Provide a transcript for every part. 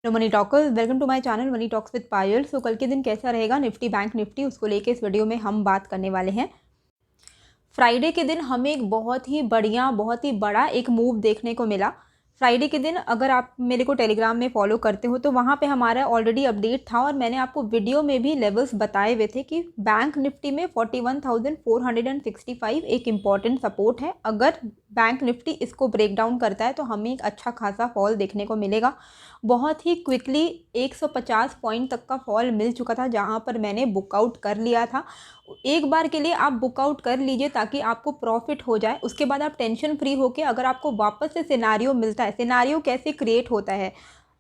Hello money talkers, welcome to my channel money talks with Payal. So कल के दिन कैसा रहेगा निफ्टी बैंक निफ्टी, उसको लेके इस वीडियो में हम बात करने वाले हैं। फ्राइडे के दिन हमें एक बहुत ही बढ़िया, बहुत ही बड़ा एक मूव देखने को मिला। फ्राइडे के दिन अगर आप मेरे को टेलीग्राम में फॉलो करते हो तो वहाँ पे हमारा ऑलरेडी अपडेट था और मैंने आपको वीडियो में भी लेवल्स बताए हुए थे कि बैंक निफ्टी में 41,465 एक इम्पॉर्टेंट सपोर्ट है। अगर बैंक निफ्टी इसको ब्रेक डाउन करता है तो हमें एक अच्छा खासा फॉल देखने को मिलेगा। बहुत ही क्विकली 150 पॉइंट तक का फॉल मिल चुका था, जहाँ पर मैंने बुकआउट कर लिया था। एक बार के लिए आप बुकआउट कर लीजिए ताकि आपको प्रॉफिट हो जाए। उसके बाद आप टेंशन फ्री होके अगर आपको वापस से सिनारियो मिलता है, सिनारियो कैसे क्रिएट होता है,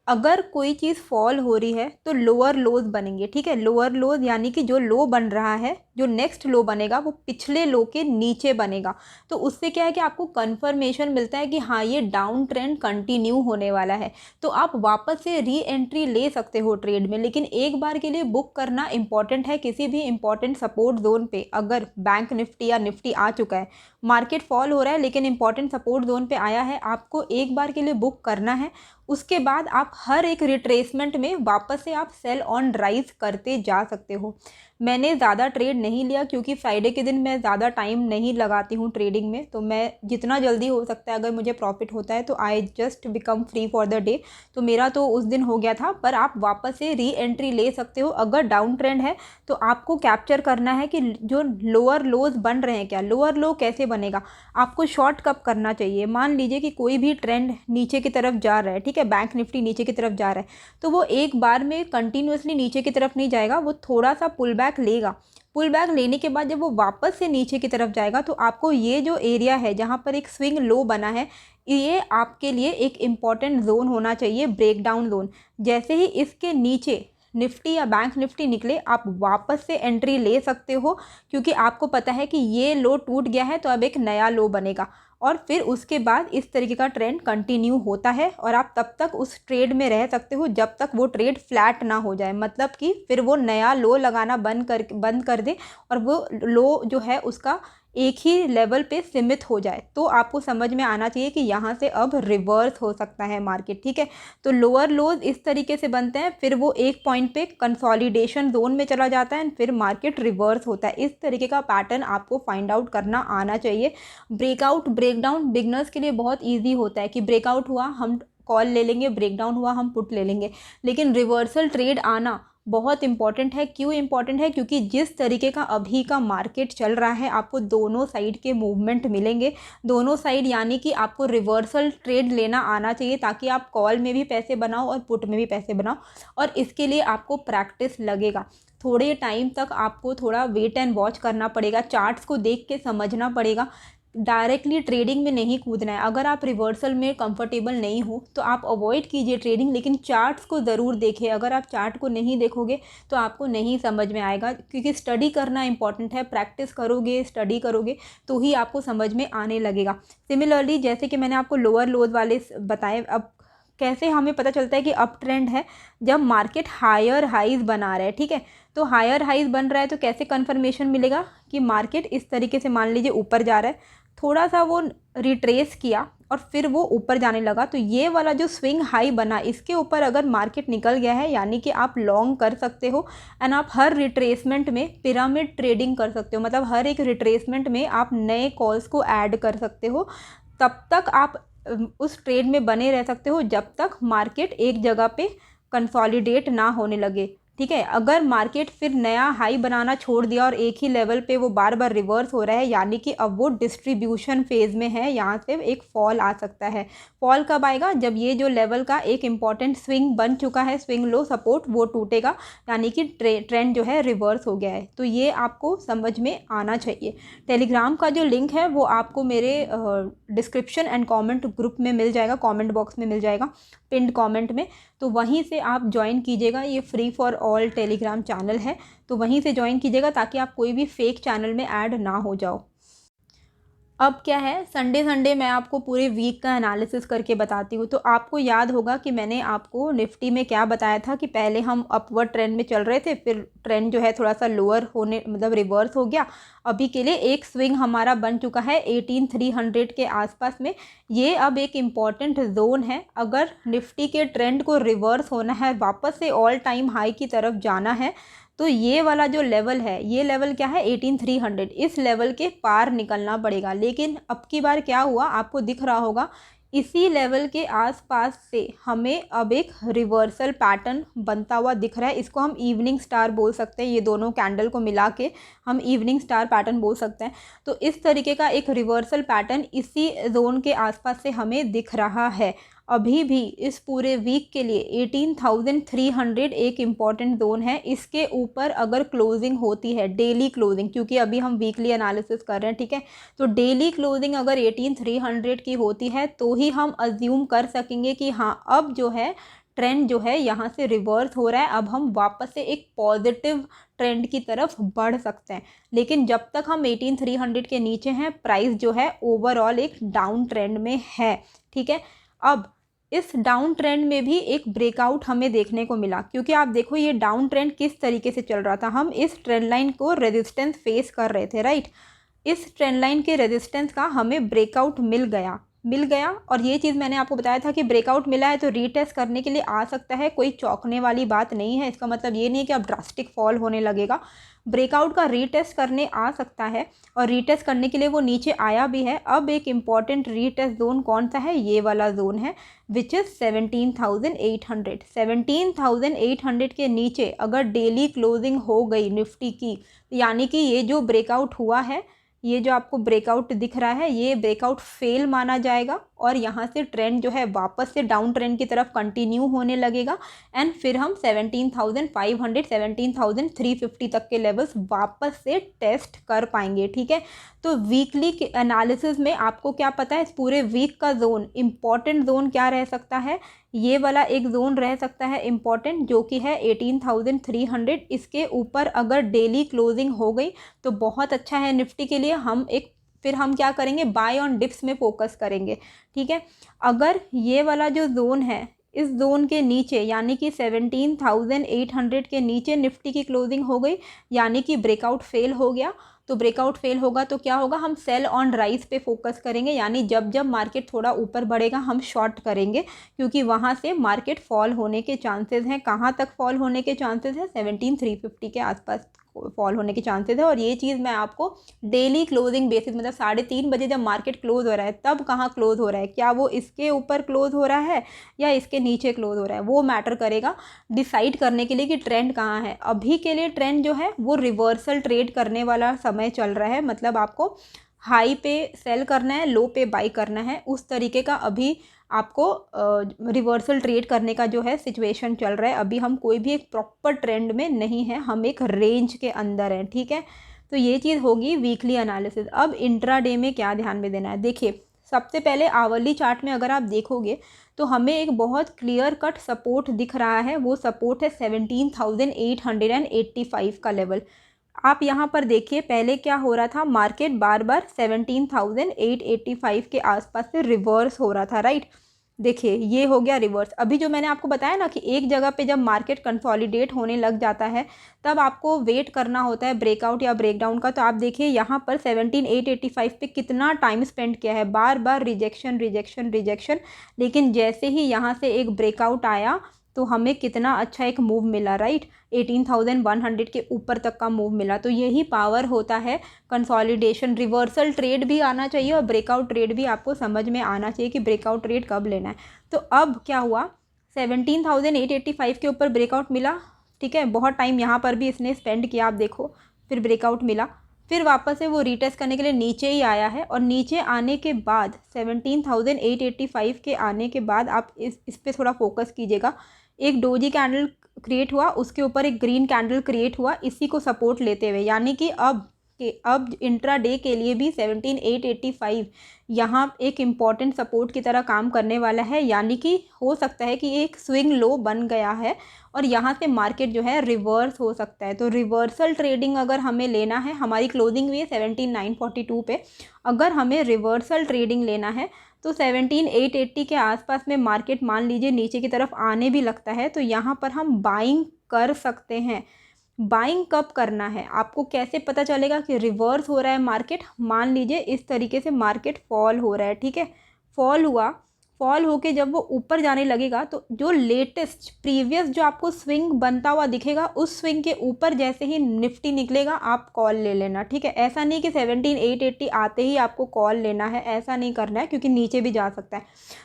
अगर कोई चीज़ फॉल हो रही है तो लोअर लोज बनेंगे। ठीक है, लोअर लोज यानी कि जो लो बन रहा है, जो नेक्स्ट लो बनेगा वो पिछले लो के नीचे बनेगा। तो उससे क्या है कि आपको कंफर्मेशन मिलता है कि हाँ, ये डाउन ट्रेंड कंटिन्यू होने वाला है। तो आप वापस से री एंट्री ले सकते हो ट्रेड में, लेकिन एक बार के लिए बुक करना इंपॉर्टेंट है। किसी भी इंपॉर्टेंट सपोर्ट जोन पे अगर बैंक निफ्टी या निफ्टी आ चुका है, मार्केट फॉल हो रहा है लेकिन इंपॉर्टेंट सपोर्ट जोन पे आया है, आपको एक बार के लिए बुक करना है। उसके बाद आप हर एक रिट्रेसमेंट में वापस से आप सेल ऑन राइज करते जा सकते हो। मैंने ज़्यादा ट्रेड नहीं लिया क्योंकि फ्राइडे के दिन मैं ज़्यादा टाइम नहीं लगाती हूँ ट्रेडिंग में, तो मैं जितना जल्दी हो सकता है अगर मुझे प्रॉफिट होता है तो I just become free for the day. तो मेरा तो उस दिन हो गया था, पर आप वापस से री एंट्री ले सकते हो। अगर डाउन ट्रेंड है तो आपको कैप्चर करना है कि जो लोअर लोज बन रहे हैं, क्या लोअर लो कैसे बनेगा, आपको शॉर्ट कब करना चाहिए। मान लीजिए कि कोई भी ट्रेंड नीचे की तरफ जा रहा है, ठीक है, बैंक निफ्टी नीचे की तरफ जा रहा है, तो वो एक बार में कंटिन्यूसली नीचे की तरफ नहीं जाएगा, वो थोड़ा सा पुल बैक लेगा। पुल बैक लेने के बाद जब वो वापस से नीचे की तरफ जाएगा तो आपको ये जो एरिया है जहाँ पर एक स्विंग लो बना है, ये आपके लिए एक इम्पॉर्टेंट जोन होना चाहिए, ब्रेक डाउन जोन। जैसे ही इसके नीचे निफ्टी या बैंक निफ्टी निकले, आप वापस से एंट्री ले सकते हो, क्योंकि आपको पता है कि ये लो टूट गया है तो अब एक नया लो बनेगा। और फिर उसके बाद इस तरीके का ट्रेंड कंटिन्यू होता है और आप तब तक उस ट्रेड में रह सकते हो जब तक वो ट्रेड फ्लैट ना हो जाए, मतलब कि फिर वो नया लो लगाना बंद कर दे और वो लो जो है उसका एक ही लेवल पे सीमित हो जाए। तो आपको समझ में आना चाहिए कि यहाँ से अब रिवर्स हो सकता है मार्केट। ठीक है, तो लोअर लोज इस तरीके से बनते हैं, फिर वो एक पॉइंट पे कंसोलिडेशन जोन में चला जाता है, फिर मार्केट रिवर्स होता है। इस तरीके का पैटर्न आपको फाइंड आउट करना आना चाहिए। ब्रेकआउट ब्रेकडाउन बिगनर्स के लिए बहुत ईजी होता है कि ब्रेकआउट हुआ हम कॉल ले लेंगे, ब्रेकडाउन हुआ हम पुट ले लेंगे, लेकिन रिवर्सल ट्रेड आना बहुत इंपॉर्टेंट है। क्यों इंपॉर्टेंट है? क्योंकि जिस तरीके का अभी का मार्केट चल रहा है, आपको दोनों साइड के मूवमेंट मिलेंगे। दोनों साइड यानी कि आपको रिवर्सल ट्रेड लेना आना चाहिए ताकि आप कॉल में भी पैसे बनाओ और पुट में भी पैसे बनाओ, और इसके लिए आपको प्रैक्टिस लगेगा। थोड़े टाइम तक आपको थोड़ा वेट एंड वॉच करना पड़ेगा, चार्ट्स को देख के समझना पड़ेगा। डायरेक्टली ट्रेडिंग में नहीं कूदना है। अगर आप रिवर्सल में कंफर्टेबल नहीं हो तो आप अवॉइड कीजिए ट्रेडिंग, लेकिन चार्ट्स को ज़रूर देखिए। अगर आप चार्ट को नहीं देखोगे तो आपको नहीं समझ में आएगा, क्योंकि स्टडी करना इंपॉर्टेंट है। प्रैक्टिस करोगे, स्टडी करोगे तो ही आपको समझ में आने लगेगा। सिमिलरली जैसे कि मैंने आपको लोअर लोज वाले बताए, अब कैसे हमें पता चलता है कि अप ट्रेंड है? जब मार्केट हायर हाइज बना रहा है। ठीक है, तो हायर हाइज बन रहा है तो कैसे कंफर्मेशन मिलेगा कि मार्केट इस तरीके से मान लीजिए ऊपर जा रहा है, थोड़ा सा वो रिट्रेस किया और फिर वो ऊपर जाने लगा, तो ये वाला जो स्विंग हाई बना, इसके ऊपर अगर मार्केट निकल गया है यानी कि आप लॉन्ग कर सकते हो। एंड आप हर रिट्रेसमेंट में पिरामिड ट्रेडिंग कर सकते हो, मतलब हर एक रिट्रेसमेंट में आप नए कॉल्स को ऐड कर सकते हो। तब तक आप उस ट्रेड में बने रह सकते हो जब तक मार्केट एक जगह पे कंसोलिडेट ना होने लगे। ठीक है, अगर मार्केट फिर नया हाई बनाना छोड़ दिया और एक ही लेवल पे वो बार बार रिवर्स हो रहा है, यानी कि अब वो डिस्ट्रीब्यूशन फेज में है, यहाँ से एक फॉल आ सकता है। फॉल कब आएगा? जब ये जो लेवल का एक इम्पॉर्टेंट स्विंग बन चुका है, स्विंग लो सपोर्ट, वो टूटेगा, यानी कि ट्रेंड जो है रिवर्स हो गया है। तो ये आपको समझ में आना चाहिए। टेलीग्राम का जो लिंक है वो आपको मेरे डिस्क्रिप्शन एंड कॉमेंट ग्रुप में मिल जाएगा, कॉमेंट बॉक्स में मिल जाएगा, पिंड कमेंट में। तो वहीं से आप ज्वाइन कीजिएगा। ये free for all Telegram channel है, तो वहीं से ज्वाइन कीजिएगा ताकि आप कोई भी फेक चैनल में ऐड ना हो जाओ। अब क्या है, संडे संडे मैं आपको पूरे वीक का एनालिसिस करके बताती हूँ। तो आपको याद होगा कि मैंने आपको निफ्टी में क्या बताया था कि पहले हम अपवर्ड ट्रेंड में चल रहे थे, फिर ट्रेंड जो है थोड़ा सा लोअर होने मतलब रिवर्स हो गया। अभी के लिए एक स्विंग हमारा बन चुका है 18,300 के आसपास में। ये अब एक इम्पॉर्टेंट जोन है। अगर निफ्टी के ट्रेंड को रिवर्स होना है, वापस से ऑल टाइम हाई की तरफ जाना है, तो ये वाला जो लेवल है, ये लेवल क्या है 18,300, इस लेवल के पार निकलना पड़ेगा। लेकिन अब की बार क्या हुआ, आपको दिख रहा होगा इसी लेवल के आसपास से हमें अब एक रिवर्सल पैटर्न बनता हुआ दिख रहा है। इसको हम इवनिंग स्टार बोल सकते हैं, ये दोनों कैंडल को मिला के हम इवनिंग स्टार पैटर्न बोल सकते हैं। तो इस तरीके का एक रिवर्सल पैटर्न इसी जोन के आसपास से हमें दिख रहा है। अभी भी इस पूरे वीक के लिए 18,300 एक इम्पॉर्टेंट जोन है। इसके ऊपर अगर क्लोजिंग होती है, डेली क्लोजिंग, क्योंकि अभी हम वीकली एनालिसिस कर रहे हैं, ठीक है, तो डेली क्लोजिंग अगर 18,300 की होती है तो ही हम अज्यूम कर सकेंगे कि हाँ अब जो है ट्रेंड जो है यहाँ से रिवर्स हो रहा है, अब हम वापस से एक पॉजिटिव ट्रेंड की तरफ बढ़ सकते हैं। लेकिन जब तक हम 18,300 के नीचे हैं, प्राइस जो है ओवरऑल एक डाउन ट्रेंड में है, ठीक है। अब इस डाउन ट्रेंड में भी एक ब्रेकआउट हमें देखने को मिला, क्योंकि आप देखो ये डाउन ट्रेंड किस तरीके से चल रहा था। हम इस ट्रेंड लाइन को रेजिस्टेंस फेस कर रहे थे, राइट। इस ट्रेंड लाइन के रेजिस्टेंस का हमें ब्रेकआउट मिल गया। और ये चीज़ मैंने आपको बताया था कि ब्रेकआउट मिला है तो रीटेस्ट करने के लिए आ सकता है, कोई चौंकने वाली बात नहीं है। इसका मतलब ये नहीं है कि अब ड्रास्टिक फॉल होने लगेगा। ब्रेकआउट का रीटेस्ट करने आ सकता है, और रीटेस्ट करने के लिए वो नीचे आया भी है। अब एक इम्पॉर्टेंट रीटेस्ट जोन कौन सा है, ये वाला जोन है, विच इज़ 17,800। 17,800 के नीचे अगर डेली क्लोजिंग हो गई निफ्टी की, यानी कि ये जो ब्रेकआउट हुआ है, ये जो आपको ब्रेकआउट दिख रहा है, ये ब्रेकआउट फेल माना जाएगा और यहाँ से ट्रेंड जो है वापस से डाउन ट्रेंड की तरफ कंटिन्यू होने लगेगा। एंड फिर हम 17,500 17,350 तक के लेवल्स वापस से टेस्ट कर पाएंगे, ठीक है। तो वीकली के एनालिसिस में आपको क्या पता है, इस पूरे वीक का जोन, इम्पॉर्टेंट जोन क्या रह सकता है, ये वाला एक जोन रह सकता है इम्पॉर्टेंट, जो कि है 18,300। इसके ऊपर अगर डेली क्लोजिंग हो गई तो बहुत अच्छा है निफ्टी के लिए। फिर हम क्या करेंगे, बाय ऑन डिप्स में फोकस करेंगे, ठीक है। अगर ये वाला जो जोन है, इस जोन के नीचे यानी कि 17,800 के नीचे निफ्टी की क्लोजिंग हो गई, यानी कि ब्रेकआउट फेल हो गया। तो ब्रेकआउट फेल होगा तो क्या होगा, हम सेल ऑन राइज पे फोकस करेंगे, यानी जब जब मार्केट थोड़ा ऊपर बढ़ेगा हम शॉर्ट करेंगे, क्योंकि वहाँ से मार्केट फॉल होने के चांसेस हैं। कहाँ तक फॉल होने के चांसेस हैं, 17,350 के आसपास फॉल होने के चांसेस है। और ये चीज़ मैं आपको डेली क्लोजिंग बेसिस, मतलब 3:30 बजे जब मार्केट क्लोज हो रहा है तब कहाँ क्लोज हो रहा है, क्या वो इसके ऊपर क्लोज हो रहा है या इसके नीचे क्लोज हो रहा है, वो मैटर करेगा डिसाइड करने के लिए कि ट्रेंड कहाँ है। अभी के लिए ट्रेंड जो है वो रिवर्सल ट्रेड करने वाला समय चल रहा है, मतलब आपको हाई पे सेल करना है, लो पे बाई करना है, उस तरीके का अभी आपको रिवर्सल ट्रेड करने का जो है सिचुएशन चल रहा है। अभी हम कोई भी एक प्रॉपर ट्रेंड में नहीं है, हम एक रेंज के अंदर हैं, ठीक है। तो ये चीज़ होगी वीकली एनालिसिस। अब इंट्राडे में क्या ध्यान में देना है, देखिए सबसे पहले आवरली चार्ट में अगर आप देखोगे तो हमें एक बहुत क्लियर कट सपोर्ट दिख रहा है। वो सपोर्ट है 17,885 का लेवल। आप यहाँ पर देखिए पहले क्या हो रहा था, मार्केट बार बार 17,885 के आसपास से रिवर्स हो रहा था, राइट। देखिए ये हो गया रिवर्स। अभी जो मैंने आपको बताया ना कि एक जगह पे जब मार्केट कंसोलिडेट होने लग जाता है तब आपको वेट करना होता है ब्रेकआउट या ब्रेकडाउन का। तो आप देखिए यहाँ पर 17,885 पे कितना टाइम स्पेंड किया है, बार बार रिजेक्शन रिजेक्शन रिजेक्शन, लेकिन जैसे ही यहाँ से एक ब्रेकआउट आया तो हमें कितना अच्छा एक मूव मिला, राइट। 18,100 के ऊपर तक का मूव मिला। तो यही पावर होता है कंसोलिडेशन। रिवर्सल ट्रेड भी आना चाहिए और ब्रेकआउट ट्रेड भी आपको समझ में आना चाहिए कि ब्रेकआउट ट्रेड कब लेना है। तो अब क्या हुआ, 17,885 के ऊपर ब्रेकआउट मिला, ठीक है। बहुत टाइम यहाँ पर भी इसने स्पेंड किया, आप देखो, फिर ब्रेकआउट मिला, फिर वापस से वो रीटेस्ट करने के लिए नीचे ही आया है। और नीचे आने के बाद 17,885 के आने के बाद आप इस पे थोड़ा फोकस कीजिएगा। एक डोजी कैंडल क्रिएट हुआ, उसके ऊपर एक ग्रीन कैंडल क्रिएट हुआ, इसी को सपोर्ट लेते हुए, यानी कि अब ओके, अब इंट्राडे के लिए भी 17,885 यहाँ एक इम्पॉर्टेंट सपोर्ट की तरह काम करने वाला है, यानी कि हो सकता है कि एक स्विंग लो बन गया है और यहाँ से मार्केट जो है रिवर्स हो सकता है। तो रिवर्सल ट्रेडिंग अगर हमें लेना है, हमारी क्लोजिंग भी है 17,942 पे, अगर हमें रिवर्सल ट्रेडिंग लेना है तो 17,880 के आसपास में मार्केट मान लीजिए नीचे की तरफ आने भी लगता है तो यहाँ पर हम बाइंग कर सकते हैं। बाइंग कब करना है, आपको कैसे पता चलेगा कि रिवर्स हो रहा है मार्केट? मान लीजिए इस तरीके से मार्केट फॉल हो रहा है, ठीक है, फॉल हुआ, फॉल होके जब वो ऊपर जाने लगेगा तो जो लेटेस्ट प्रीवियस जो आपको स्विंग बनता हुआ दिखेगा उस स्विंग के ऊपर जैसे ही निफ्टी निकलेगा आप कॉल ले लेना, ठीक है। ऐसा नहीं कि 17,880 आते ही आपको कॉल लेना है, ऐसा नहीं करना है, क्योंकि नीचे भी जा सकता है।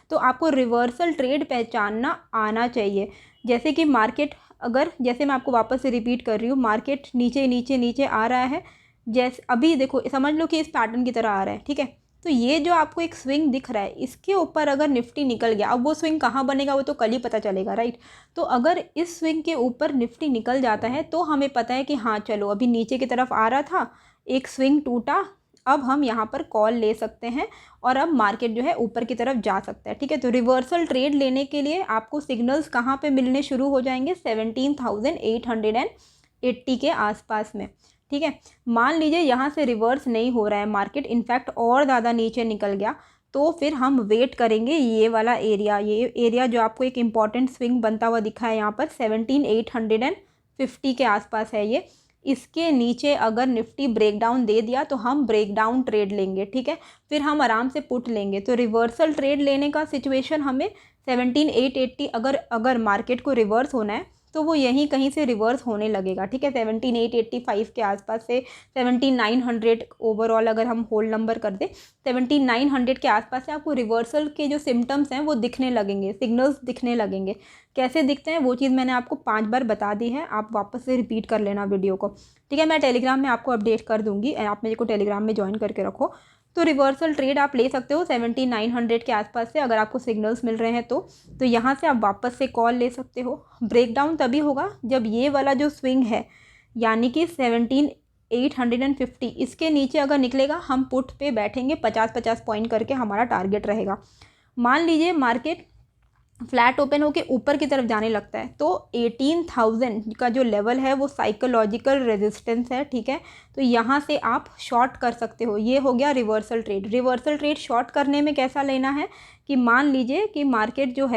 तो आपको रिवर्सल ट्रेड पहचानना आना चाहिए। जैसे कि मार्केट, अगर जैसे मैं आपको वापस से रिपीट कर रही हूँ, मार्केट नीचे नीचे नीचे आ रहा है, जैसे अभी देखो समझ लो कि इस पैटर्न की तरह आ रहा है, ठीक है। तो ये जो आपको एक स्विंग दिख रहा है इसके ऊपर अगर निफ्टी निकल गया, अब वो स्विंग कहाँ बनेगा वो तो कल ही पता चलेगा, राइट। तो अगर इस स्विंग के ऊपर निफ्टी निकल जाता है तो हमें पता है कि हाँ चलो अभी नीचे की तरफ आ रहा था, एक स्विंग टूटा, अब हम यहाँ पर कॉल ले सकते हैं और अब मार्केट जो है ऊपर की तरफ जा सकता है, ठीक है। तो रिवर्सल ट्रेड लेने के लिए आपको सिग्नल्स कहाँ पे मिलने शुरू हो जाएंगे? 17,880 के आसपास में, ठीक है। मान लीजिए यहाँ से रिवर्स नहीं हो रहा है मार्केट, इनफैक्ट और ज़्यादा नीचे निकल गया, तो फिर हम वेट करेंगे। ये वाला एरिया, ये एरिया जो आपको एक इम्पॉर्टेंट स्विंग बनता हुआ दिखा है यहाँ पर 17,850 के आसपास है ये, इसके नीचे अगर निफ्टी ब्रेकडाउन दे दिया तो हम ब्रेकडाउन ट्रेड लेंगे, ठीक है। फिर हम आराम से पुट लेंगे। तो रिवर्सल ट्रेड लेने का सिचुएशन हमें 17,880, अगर मार्केट को रिवर्स होना है तो वो यहीं कहीं से रिवर्स होने लगेगा, ठीक है। 17,885 के आसपास से 17,900 ओवरऑल अगर हम होल नंबर कर दें, 17,900 के आसपास से आपको रिवर्सल के जो सिम्टम्स हैं वो दिखने लगेंगे, सिग्नल्स दिखने लगेंगे। कैसे दिखते हैं वो चीज़ मैंने आपको 5 बार बता दी है, आप वापस से रिपीट कर लेना वीडियो को, ठीक है। मैं टेलीग्राम में आपको अपडेट कर दूँगी, आप मेरे को टेलीग्राम में ज्वाइन करके रखो। तो रिवर्सल ट्रेड आप ले सकते हो 17,900 के आसपास से, अगर आपको सिग्नल्स मिल रहे हैं तो यहाँ से आप वापस से कॉल ले सकते हो। ब्रेकडाउन तभी होगा जब ये वाला जो स्विंग है, यानी कि 17,850, इसके नीचे अगर निकलेगा हम पुट पे बैठेंगे, 50-50 पॉइंट करके हमारा टारगेट रहेगा। मान लीजिए मार्केट फ्लैट ओपन होके ऊपर की तरफ जाने लगता है तो 18,000 का जो लेवल है वो साइकोलॉजिकल रेजिस्टेंस है, ठीक है। तो यहाँ से आप शॉर्ट कर सकते हो। ये हो गया reversal trade. Reversal trade short करने में कैसा लेना है कि मान लीजिए कि मार्केट जो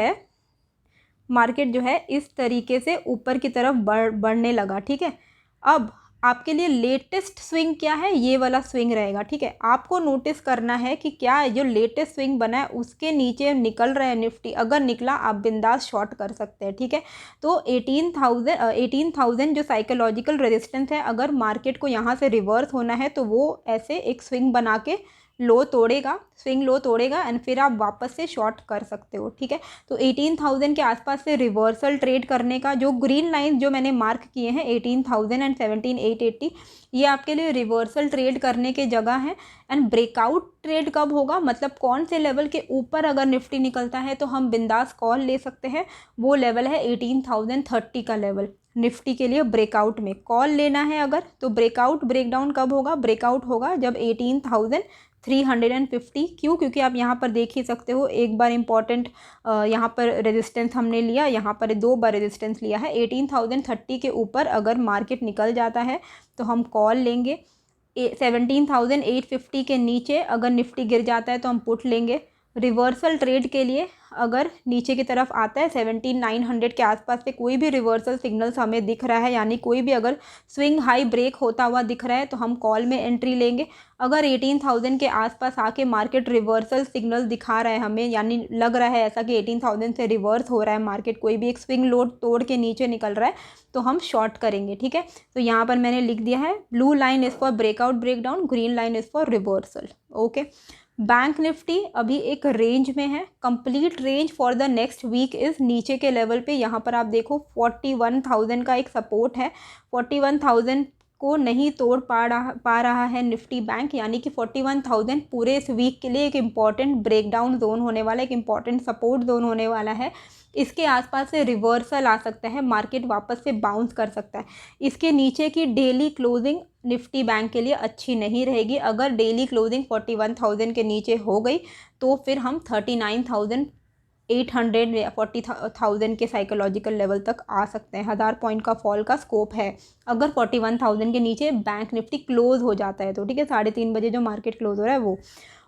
है इस तरीके से ऊपर की तरफ बढ़ने लगा, ठीक है। अब आपके लिए लेटेस्ट स्विंग क्या है? ये वाला स्विंग रहेगा, ठीक है। आपको नोटिस करना है कि क्या जो लेटेस्ट स्विंग बना है उसके नीचे निकल रहा है निफ्टी, अगर निकला आप बिंदास शॉर्ट कर सकते हैं, ठीक है। तो 18,000 जो साइकोलॉजिकल रेजिस्टेंस है, अगर मार्केट को यहाँ से रिवर्स होना है तो वो ऐसे एक स्विंग बना के लो तोड़ेगा, स्विंग लो तोड़ेगा एंड फिर आप वापस से शॉर्ट कर सकते हो, ठीक है। तो 18,000 के आसपास से रिवर्सल ट्रेड करने का जो ग्रीन लाइन जो मैंने मार्क किए हैं 18,000 एंड 17,880, ये आपके लिए रिवर्सल ट्रेड करने के जगह है। एंड ब्रेकआउट ट्रेड कब होगा, मतलब कौन से लेवल के ऊपर अगर निफ्टी निकलता है तो हम बिंदास कॉल ले सकते हैं, वो लेवल है 18,030 का लेवल। निफ्टी के लिए ब्रेकआउट में कॉल लेना है अगर, तो ब्रेकआउट ब्रेकडाउन कब होगा? ब्रेकआउट होगा जब 18,350, क्यों? क्योंकि आप यहाँ पर देख ही सकते हो, एक बार इंपॉर्टेंट यहाँ पर रेजिस्टेंस हमने लिया, यहाँ पर 2 बार रेजिस्टेंस लिया है। 18,030 के ऊपर अगर मार्केट निकल जाता है तो हम कॉल लेंगे। 17,850 के नीचे अगर निफ्टी गिर जाता है तो हम पुट लेंगे। रिवर्सल ट्रेड के लिए अगर नीचे की तरफ आता है 17,900 के आसपास से कोई भी रिवर्सल सिग्नल्स हमें दिख रहा है, यानी कोई भी अगर स्विंग हाई ब्रेक होता हुआ दिख रहा है तो हम कॉल में एंट्री लेंगे। अगर 18,000 के आसपास आके मार्केट रिवर्सल सिग्नल दिखा रहा है हमें, यानी लग रहा है ऐसा कि 18,000 से रिवर्स हो रहा है मार्केट, कोई भी एक स्विंग लोड तोड़ के नीचे निकल रहा है, तो हम शॉर्ट करेंगे, ठीक है। तो यहाँ पर मैंने लिख दिया है, blue line is for breakout breakdown, green line is for reversal, okay. Bank Nifty अभी एक रेंज में है, complete range for the next week is नीचे के लेवल पे, यहाँ पर आप देखो 41,000 का एक सपोर्ट है, 41,000 को नहीं तोड़ पा रहा है निफ्टी बैंक, यानी कि 41,000 पूरे इस वीक के लिए एक इम्पॉर्टेंट ब्रेकडाउन जोन होने वाला है, एक इम्पॉर्टेंट सपोर्ट जोन होने वाला है। इसके आसपास से रिवर्सल आ सकता है, मार्केट वापस से बाउंस कर सकता है। इसके नीचे की डेली क्लोजिंग निफ्टी बैंक के लिए अच्छी नहीं रहेगी। अगर डेली क्लोजिंग 41,000 के नीचे हो गई तो फिर हम 39,800 या 40,000 के साइकोलॉजिकल लेवल तक आ सकते हैं। 1000 पॉइंट का फॉल का स्कोप है अगर 41,000 के नीचे बैंक निफ्टी क्लोज हो जाता है तो, ठीक है। 3:30 बजे जो मार्केट क्लोज हो रहा है वो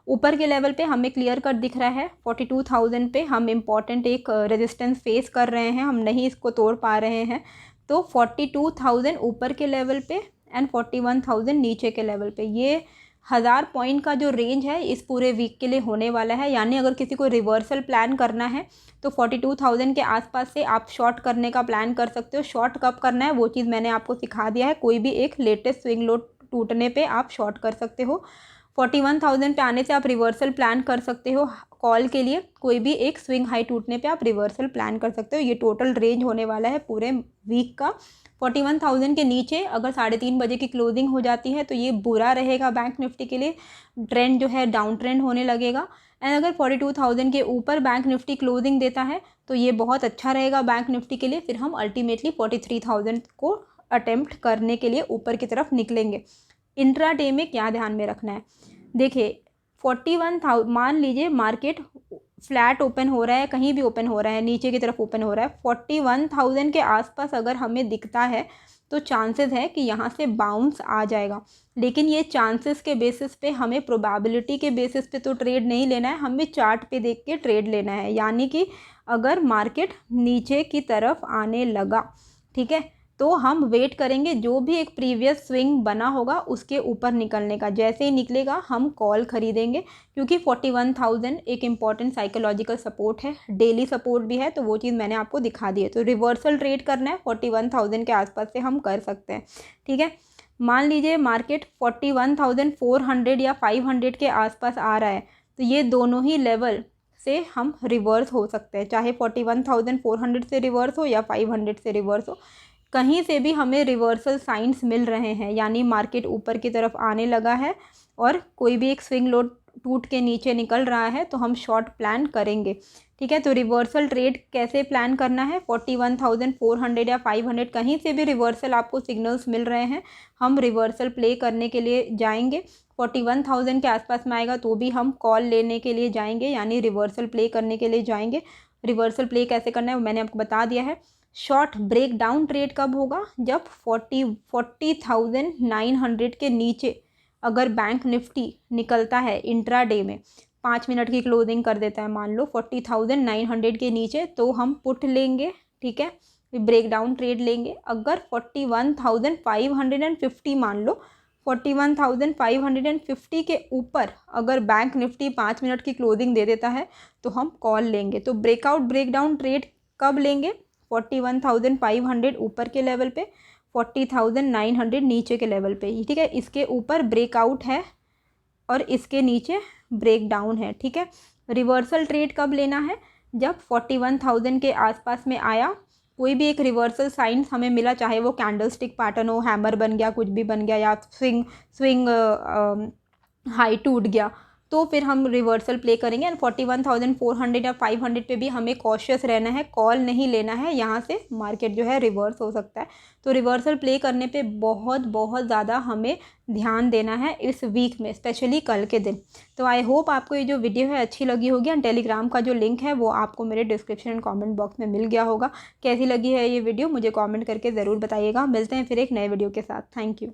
ऊपर के लेवल पे हमें क्लियर कट दिख रहा है। 42,000 पे हम इम्पॉर्टेंट एक रेजिस्टेंस फेस कर रहे हैं, हम नहीं इसको तोड़ पा रहे हैं। तो 42,000 ऊपर के लेवल पे एंड 41,000 नीचे के लेवल पे, ये 1000 पॉइंट का जो रेंज है इस पूरे वीक के लिए होने वाला है। यानी अगर किसी को रिवर्सल प्लान करना है तो 42,000 के आसपास से आप शॉर्ट करने का प्लान कर सकते हो। शॉर्ट कब करना है वो चीज़ मैंने आपको सिखा दिया है। कोई भी एक लेटेस्ट स्विंग लो टूटने पे आप शॉर्ट कर सकते हो। 41,000 पे आने से आप रिवर्सल प्लान कर सकते हो कॉल के लिए। कोई भी एक स्विंग हाई टूटने पे आप रिवर्सल प्लान कर सकते हो। ये टोटल रेंज होने वाला है पूरे वीक का। 41,000 के नीचे अगर 3:30 बजे की क्लोजिंग हो जाती है तो ये बुरा रहेगा बैंक निफ्टी के लिए, ट्रेंड जो है डाउन ट्रेंड होने लगेगा। एंड अगर 42,000 के ऊपर बैंक निफ्टी क्लोजिंग देता है तो ये बहुत अच्छा रहेगा बैंक निफ्टी के लिए। फिर हम अल्टीमेटली 43,000 को अटेम्प्ट करने के लिए ऊपर की तरफ निकलेंगे। इंट्राडे में क्या ध्यान में रखना है, देखिए 41,000 मान लीजिए मार्केट फ्लैट ओपन हो रहा है, कहीं भी ओपन हो रहा है, नीचे की तरफ ओपन हो रहा है, 41,000 के आसपास अगर हमें दिखता है तो चांसेस है कि यहाँ से बाउंस आ जाएगा। लेकिन ये चांसेस के बेसिस पे, हमें प्रोबेबिलिटी के बेसिस पे तो ट्रेड नहीं लेना है, हमें चार्ट पे देख के ट्रेड लेना है। यानी कि अगर मार्केट नीचे की तरफ आने लगा, ठीक है, तो हम वेट करेंगे जो भी एक प्रीवियस स्विंग बना होगा उसके ऊपर निकलने का। जैसे ही निकलेगा हम कॉल खरीदेंगे, क्योंकि 41,000 एक इम्पॉर्टेंट साइकोलॉजिकल सपोर्ट है, डेली सपोर्ट भी है। तो वो चीज़ मैंने आपको दिखा दी है। तो रिवर्सल ट्रेड करना है 41,000 के आसपास से हम कर सकते हैं, ठीक है। मान लीजिए मार्केट 41,400 या 500 के आसपास आ रहा है तो ये दोनों ही लेवल से हम रिवर्स हो सकते हैं, चाहे 41,400 से रिवर्स हो या 500 से रिवर्स हो। कहीं से भी हमें रिवर्सल साइंस मिल रहे हैं, यानी मार्केट ऊपर की तरफ आने लगा है और कोई भी एक स्विंग लो टूट के नीचे निकल रहा है तो हम शॉर्ट प्लान करेंगे, ठीक है। तो रिवर्सल ट्रेड कैसे प्लान करना है, 41,400 या 500 कहीं से भी रिवर्सल आपको सिग्नल्स मिल रहे हैं, हम रिवर्सल प्ले करने के लिए जाएंगे। 41,000 के आसपास में आएगा तो भी हम कॉल लेने के लिए जाएंगे, यानी रिवर्सल प्ले करने के लिए जाएंगे। रिवर्सल प्ले कैसे करना है वो मैंने आपको बता दिया है। शॉर्ट ब्रेक डाउन ट्रेड कब होगा, जब 40,900 के नीचे अगर बैंक निफ्टी निकलता है इंट्राडे में, 5 मिनट की क्लोजिंग कर देता है मान लो 40,900 के नीचे, तो हम पुट लेंगे, ठीक है, ब्रेक डाउन ट्रेड लेंगे। अगर 41,550 मान लो 41,550 के ऊपर अगर बैंक निफ्टी 5 मिनट की क्लोजिंग दे देता है तो हम कॉल लेंगे। तो ब्रेकआउट ब्रेक डाउन ट्रेड कब लेंगे, 41,500 ऊपर के लेवल पे, 40,900 नीचे के लेवल पे, ठीक है। इसके ऊपर ब्रेकआउट है और इसके नीचे ब्रेक डाउन है, ठीक है। रिवर्सल ट्रेड कब लेना है, जब 41,000 के आसपास में आया, कोई भी एक रिवर्सल साइंस हमें मिला, चाहे वो कैंडल स्टिक पैटर्न हो, हैमर बन गया, कुछ भी बन गया, या स्विंग हाई टूट गया, तो फिर हम रिवर्सल प्ले करेंगे। एंड 41,400 या 500 पे भी हमें कॉशियस रहना है, कॉल नहीं लेना है, यहाँ से मार्केट जो है रिवर्स हो सकता है। तो रिवर्सल प्ले करने पे बहुत बहुत ज़्यादा हमें ध्यान देना है इस वीक में, स्पेशली कल के दिन। तो आई होप आपको ये जो वीडियो है अच्छी लगी होगी। एंड टेलीग्राम का जो लिंक है वो आपको मेरे डिस्क्रिप्शन एंड कॉमेंट बॉक्स में मिल गया होगा। कैसी लगी है ये वीडियो मुझे कॉमेंट करके ज़रूर बताइएगा। मिलते हैं फिर एक नए वीडियो के साथ। Thank you.